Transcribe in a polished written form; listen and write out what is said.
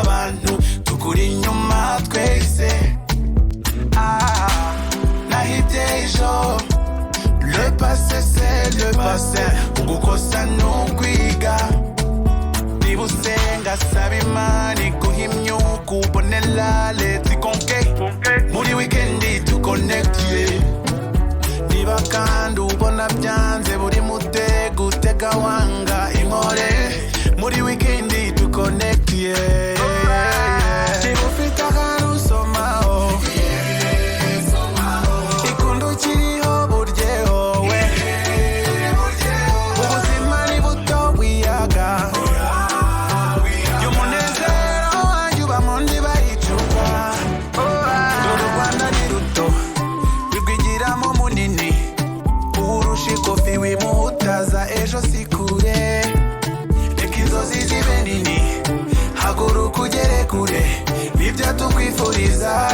abantu tukuri inyuma twese. Nahibye ejo, le passé c'est le passé, ugukosa n'ukwiga. Niba usenga saba Imana iguha imyuka ubonera leta ikonke. Muri weekendi tukonektiye, niba kandi ubona byanze buri mutego utega wanga inkore. Muri weekendi tukonektiye, niba ufite ahantu usomaho ikundo ukiriho buryeho we. Ubuzima ni buto wiyaga, y'umunezero wanjye uba mu ndiba y'icupa. Dore u Rwanda ni ruto rwigiramo munini, urusha ikofi wimuhutaza ejo si kure. Reka inzozi zibe nini, haguruka ugere kure, nibyo tukwifuriza.